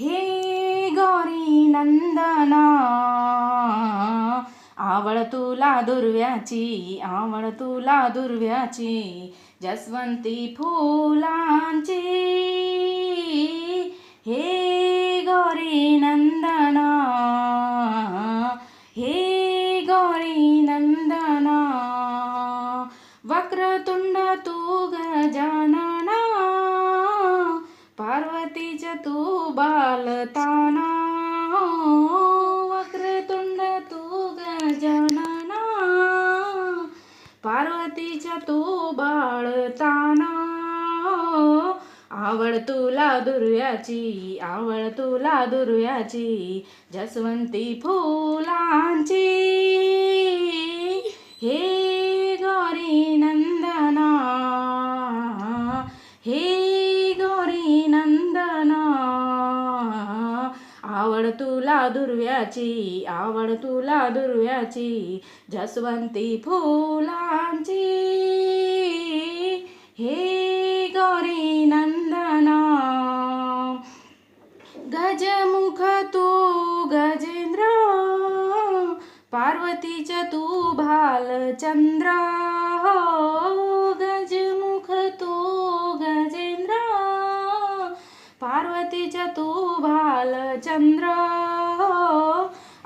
हे गौरी नंदना, आवड तुला दुर्व्याची, आवड तुला दुर्व्याची, जसवंती फुलांची. हे गौरी नंदना, हे गौरी नंदना, वक्रतुंड तू गजानना, पार्वतीच तू बालताना. वक्रतुंड तू गजानना, पार्वतीच तू बाळताना. आवड तुला दुर्व्याची, आवड तुला दुर्व्याची, जसवंती फुलांची. हे गौरी नंदना, हे गौरी नंदना, आवड तुला दुर्व्याची, आवड तुला दुर्व्याची, जसवंती फुलांची. हे गौरी नंदना, गजमुख तू गजेंद्र, पार्वतीच तू भालचंद्र. गजमुख तू गजेंद्र, पार्वतीच तू भालचंद्र.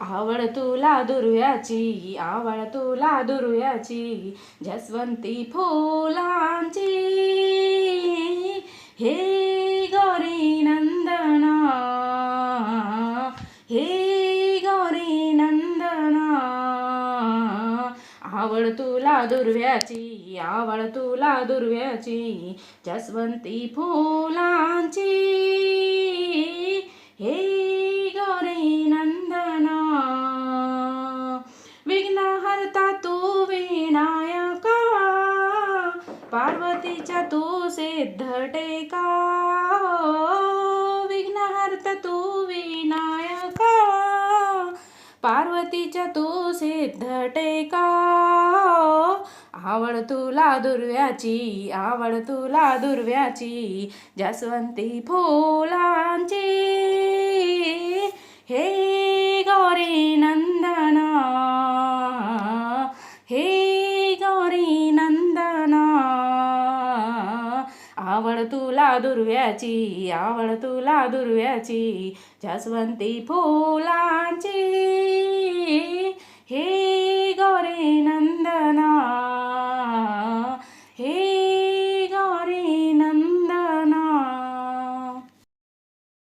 आवड तुला दुर्व्याची, आवड तुला दुर्व्याची, जसवंती फुलांची. हे गौरी नंदना, हे गौरी नंदना, आवड तुला दुर्व्याची, आवड तुला दुर्व्याची, जसवंती फुलांची. हे गौरी नंदना, विघ्नहर्ता तू विनायका, पार्वतीच्या तू सिद्ध टेका. विघ्नहर्ता तू विनायका, पार्वतीच्या तू सिद्ध टेका. आवड तुला दुर्व्याची, आवड तुला दुर्व्याची, जसवंती फुलांची. हे गौरी नंदना, हे गौरी नंदना, आवड तुला दुर्व्याची, आवड तुला दुर्व्याची, जसवंती फुलांची. हे गौरी नंदना.